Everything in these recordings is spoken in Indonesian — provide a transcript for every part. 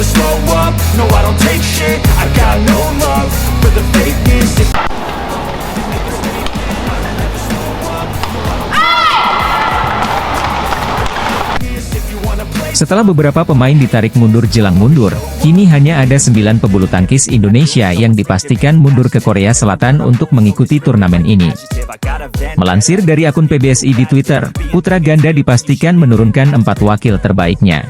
never slow up, no I don't take shit, I got no love for the fakeness. Setelah beberapa pemain ditarik mundur jelang mundur, kini hanya ada 9 pebulu tangkis Indonesia yang dipastikan mundur ke Korea Selatan untuk mengikuti turnamen ini. Melansir dari akun PBSI di Twitter, putra ganda dipastikan menurunkan 4 wakil terbaiknya.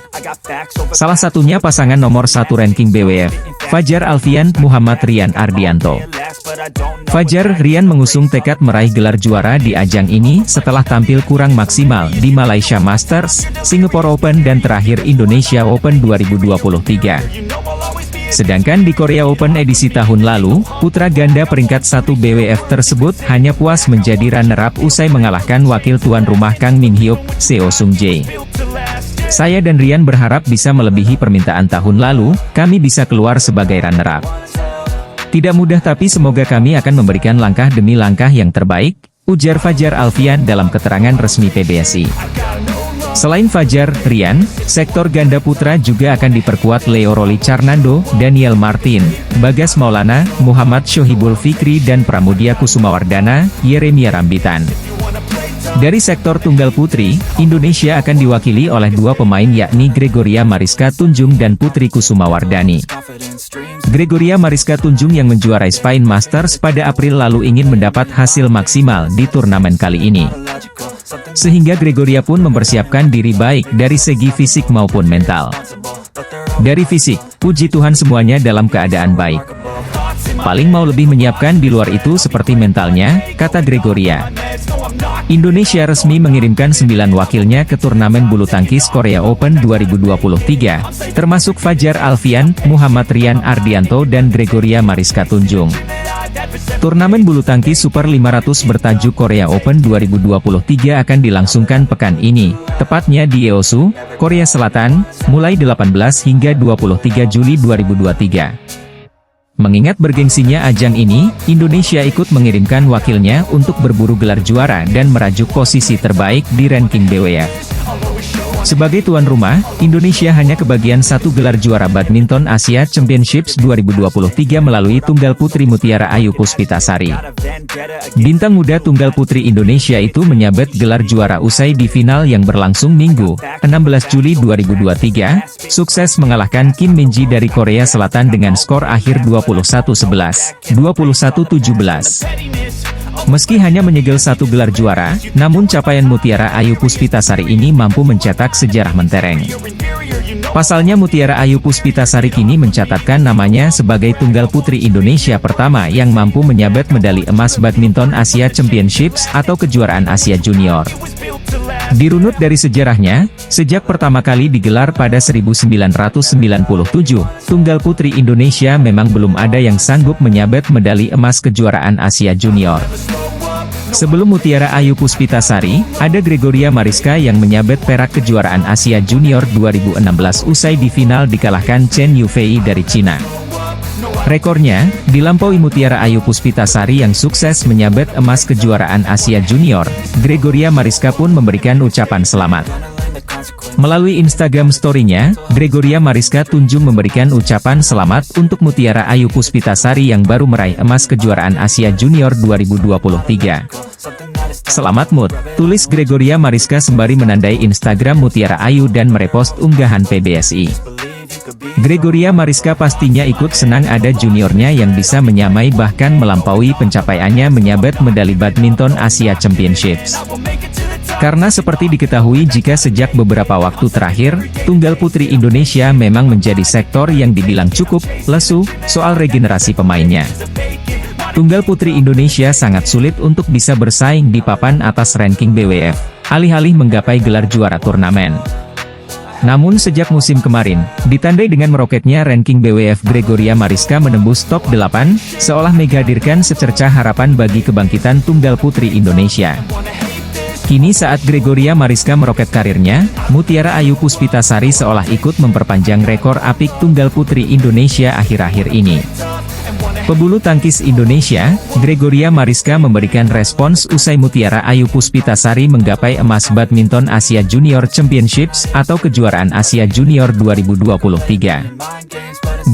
Salah satunya pasangan nomor 1 ranking BWF, Fajar Alfian Muhammad Rian Ardianto. Fajar Rian mengusung tekad meraih gelar juara di ajang ini setelah tampil kurang maksimal di Malaysia Masters, Singapore Open dan terakhir Indonesia Open 2023. Sedangkan di Korea Open edisi tahun lalu, putra ganda peringkat 1 BWF tersebut hanya puas menjadi runner-up usai mengalahkan wakil tuan rumah Kang Min Hyuk, Seo Sung Jae. Saya dan Rian berharap bisa melebihi permintaan tahun lalu, kami bisa keluar sebagai runner-up. Tidak mudah tapi semoga kami akan memberikan langkah demi langkah yang terbaik, ujar Fajar Alfian dalam keterangan resmi PBSI. Selain Fajar, Rian, sektor ganda putra juga akan diperkuat Leo Roli Carnando, Daniel Martin, Bagas Maulana, Muhammad Shohibul Fikri dan Pramudia Kusumawardana, Yeremia Rambitan. Dari sektor tunggal putri, Indonesia akan diwakili oleh 2 pemain yakni Gregoria Mariska Tunjung dan Putri Kusumawardani. Gregoria Mariska Tunjung yang menjuarai Spine Masters pada April lalu ingin mendapat hasil maksimal di turnamen kali ini. Sehingga Gregoria pun mempersiapkan diri baik dari segi fisik maupun mental. Dari fisik, puji Tuhan semuanya dalam keadaan baik. Paling mau lebih menyiapkan di luar itu seperti mentalnya, kata Gregoria. Indonesia resmi mengirimkan 9 wakilnya ke turnamen bulu tangkis Korea Open 2023, termasuk Fajar Alfian, Muhammad Rian Ardianto dan Gregoria Mariska Tunjung. Turnamen bulu tangkis Super 500 bertajuk Korea Open 2023 akan dilangsungkan pekan ini, tepatnya di Yeosu, Korea Selatan, mulai 18 hingga 23 Juli 2023. Mengingat bergengsinya ajang ini, Indonesia ikut mengirimkan wakilnya untuk berburu gelar juara dan merajuk posisi terbaik di ranking BWF. Sebagai tuan rumah, Indonesia hanya kebagian 1 gelar juara Badminton Asia Championships 2023 melalui tunggal putri Mutiara Ayu Puspitasari. Bintang muda tunggal putri Indonesia itu menyabet gelar juara usai di final yang berlangsung Minggu, 16 Juli 2023, sukses mengalahkan Kim Min-ji dari Korea Selatan dengan skor akhir 21-11, 21-17. Meski hanya menyegel 1 gelar juara, namun capaian Mutiara Ayu Puspitasari ini mampu mencetak sejarah mentereng. Pasalnya Mutiara Ayu Puspitasari kini mencatatkan namanya sebagai tunggal putri Indonesia pertama yang mampu menyabet medali emas Badminton Asia Championships atau kejuaraan Asia Junior. Dirunut dari sejarahnya, sejak pertama kali digelar pada 1997, tunggal putri Indonesia memang belum ada yang sanggup menyabet medali emas kejuaraan Asia Junior. Sebelum Mutiara Ayu Puspitasari, ada Gregoria Mariska yang menyabet perak kejuaraan Asia Junior 2016 usai di final dikalahkan Chen Yufei dari Cina. Rekornya, dilampaui Mutiara Ayu Puspitasari yang sukses menyabet emas kejuaraan Asia Junior. Gregoria Mariska pun memberikan ucapan selamat. Melalui Instagram story-nya, Gregoria Mariska Tunjung memberikan ucapan selamat untuk Mutiara Ayu Puspitasari yang baru meraih emas kejuaraan Asia Junior 2023. Selamat Mut, tulis Gregoria Mariska sembari menandai Instagram Mutiara Ayu dan merepost unggahan PBSI. Gregoria Mariska pastinya ikut senang ada juniornya yang bisa menyamai bahkan melampaui pencapaiannya menyabet medali Badminton Asia Championships. Karena seperti diketahui jika sejak beberapa waktu terakhir, tunggal putri Indonesia memang menjadi sektor yang dibilang cukup lesu soal regenerasi pemainnya. Tunggal putri Indonesia sangat sulit untuk bisa bersaing di papan atas ranking BWF, alih-alih menggapai gelar juara turnamen. Namun sejak musim kemarin, ditandai dengan meroketnya ranking BWF, Gregoria Mariska menembus top 8, seolah menghadirkan secercah harapan bagi kebangkitan tunggal putri Indonesia. Kini saat Gregoria Mariska meroket karirnya, Mutiara Ayu Puspitasari seolah ikut memperpanjang rekor apik tunggal putri Indonesia akhir-akhir ini. Pebulu tangkis Indonesia, Gregoria Mariska memberikan respons usai Mutiara Ayu Puspitasari menggapai emas badminton Asia Junior Championships atau kejuaraan Asia Junior 2023.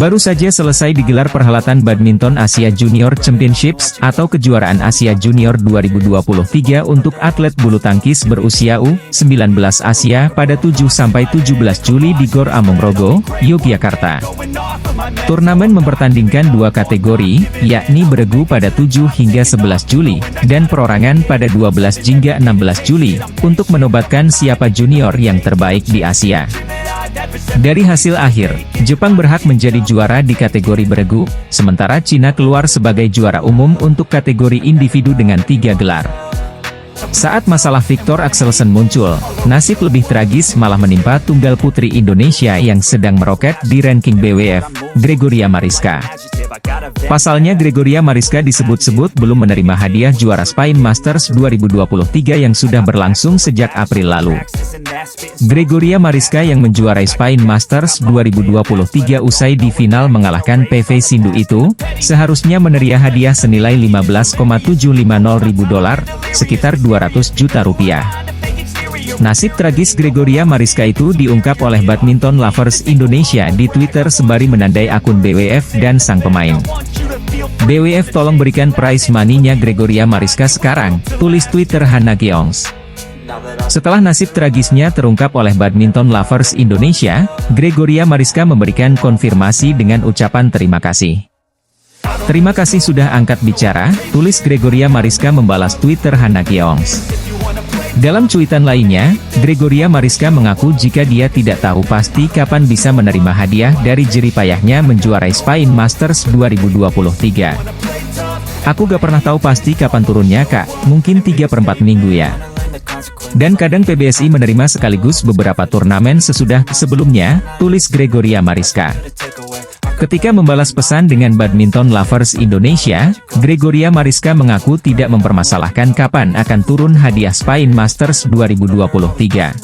Baru saja selesai digelar perhelatan badminton Asia Junior Championships atau kejuaraan Asia Junior 2023 untuk atlet bulu tangkis berusia U19 Asia pada 7-17 Juli di Gor Amongrogo, Yogyakarta. Turnamen mempertandingkan dua kategori, yakni beregu pada 7 hingga 11 Juli, dan perorangan pada 12 hingga 16 Juli, untuk menobatkan siapa junior yang terbaik di Asia. Dari hasil akhir, Jepang berhak menjadi juara di kategori beregu, sementara Cina keluar sebagai juara umum untuk kategori individu dengan 3 gelar. Saat masalah Viktor Axelsen muncul, nasib lebih tragis malah menimpa tunggal putri Indonesia yang sedang meroket di ranking BWF, Gregoria Mariska. Pasalnya Gregoria Mariska disebut-sebut belum menerima hadiah juara Spain Masters 2023 yang sudah berlangsung sejak April lalu. Gregoria Mariska yang menjuarai Spain Masters 2023 usai di final mengalahkan PV Sindhu itu, seharusnya menerima hadiah senilai $15,750.000, sekitar 200 juta rupiah. Nasib tragis Gregoria Mariska itu diungkap oleh Badminton Lovers Indonesia di Twitter sembari menandai akun BWF dan sang pemain. BWF tolong berikan prize money-nya Gregoria Mariska sekarang, tulis Twitter Hannah Geongs. Setelah nasib tragisnya terungkap oleh Badminton Lovers Indonesia, Gregoria Mariska memberikan konfirmasi dengan ucapan terima kasih. Terima kasih sudah angkat bicara, tulis Gregoria Mariska membalas Twitter Hannah Geongs. Dalam cuitan lainnya, Gregoria Mariska mengaku jika dia tidak tahu pasti kapan bisa menerima hadiah dari jeripayahnya menjuarai Spain Masters 2023. Aku gak pernah tahu pasti kapan turunnya kak, mungkin 3/4 minggu ya. Dan kadang PBSI menerima sekaligus beberapa turnamen sesudah sebelumnya, tulis Gregoria Mariska. Ketika membalas pesan dengan Badminton Lovers Indonesia, Gregoria Mariska mengaku tidak mempermasalahkan kapan akan turun hadiah Spain Masters 2023.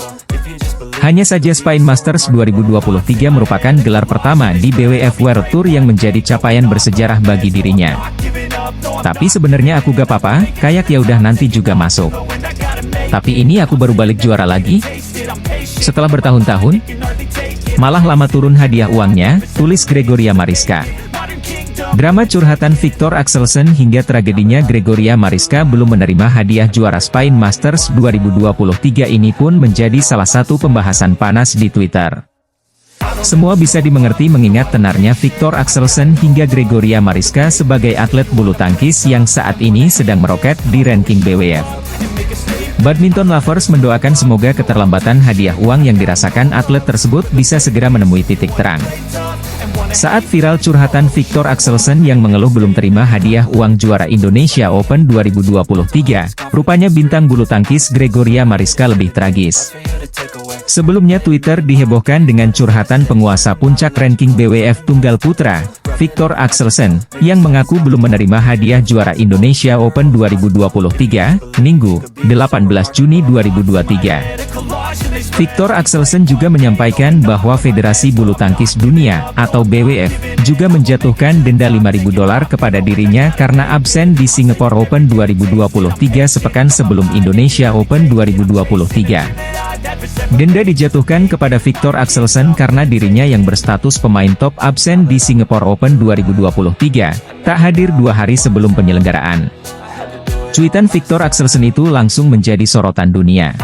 Hanya saja Spain Masters 2023 merupakan gelar pertama di BWF World Tour yang menjadi capaian bersejarah bagi dirinya. Tapi sebenarnya aku gak apa-apa, kayak ya udah nanti juga masuk. Tapi ini aku baru balik juara lagi. Setelah bertahun-tahun, malah lama turun hadiah uangnya, tulis Gregoria Mariska. Drama curhatan Viktor Axelsen hingga tragedinya Gregoria Mariska belum menerima hadiah juara Spain Masters 2023 ini pun menjadi salah satu pembahasan panas di Twitter. Semua bisa dimengerti mengingat tenarnya Viktor Axelsen hingga Gregoria Mariska sebagai atlet bulu tangkis yang saat ini sedang meroket di ranking BWF. Badminton Lovers mendoakan semoga keterlambatan hadiah uang yang dirasakan atlet tersebut bisa segera menemui titik terang. Saat viral curhatan Viktor Axelsen yang mengeluh belum terima hadiah uang juara Indonesia Open 2023, rupanya bintang bulu tangkis Gregoria Mariska lebih tragis. Sebelumnya Twitter dihebohkan dengan curhatan penguasa puncak ranking BWF Tunggal Putra, Viktor Axelsen, yang mengaku belum menerima hadiah juara Indonesia Open 2023, Minggu, 18 Juni 2023. Viktor Axelsen juga menyampaikan bahwa Federasi Bulu Tangkis Dunia, atau BWF, juga menjatuhkan denda $5.000 kepada dirinya karena absen di Singapore Open 2023 sepekan sebelum Indonesia Open 2023. Denda dijatuhkan kepada Viktor Axelsen karena dirinya yang berstatus pemain top absen di Singapore Open 2023, tak hadir 2 hari sebelum penyelenggaraan. Cuitan Viktor Axelsen itu langsung menjadi sorotan dunia.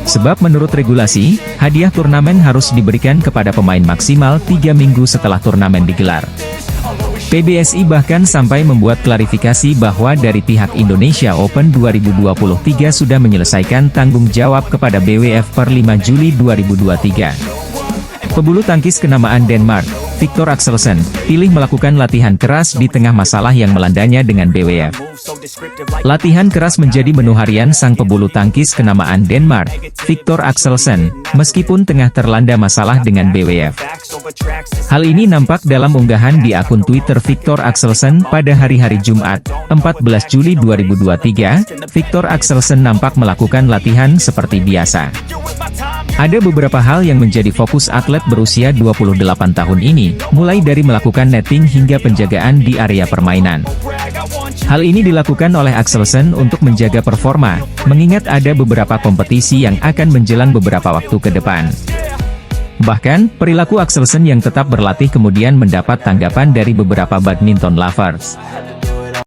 Sebab menurut regulasi, hadiah turnamen harus diberikan kepada pemain maksimal 3 minggu setelah turnamen digelar. PBSI bahkan sampai membuat klarifikasi bahwa dari pihak Indonesia Open 2023 sudah menyelesaikan tanggung jawab kepada BWF per 5 Juli 2023. Pebulu tangkis kenamaan Denmark, Viktor Axelsen, pilih melakukan latihan keras di tengah masalah yang melandanya dengan BWF. Latihan keras menjadi menu harian sang pebulu tangkis kenamaan Denmark, Viktor Axelsen, meskipun tengah terlanda masalah dengan BWF. Hal ini nampak dalam unggahan di akun Twitter Viktor Axelsen pada hari Jumat, 14 Juli 2023. Viktor Axelsen nampak melakukan latihan seperti biasa. Ada beberapa hal yang menjadi fokus atlet berusia 28 tahun ini, mulai dari melakukan netting hingga penjagaan di area permainan. Hal ini dilakukan oleh Axelsen untuk menjaga performa, mengingat ada beberapa kompetisi yang akan menjelang beberapa waktu ke depan. Bahkan, perilaku Axelsen yang tetap berlatih kemudian mendapat tanggapan dari beberapa badminton lovers.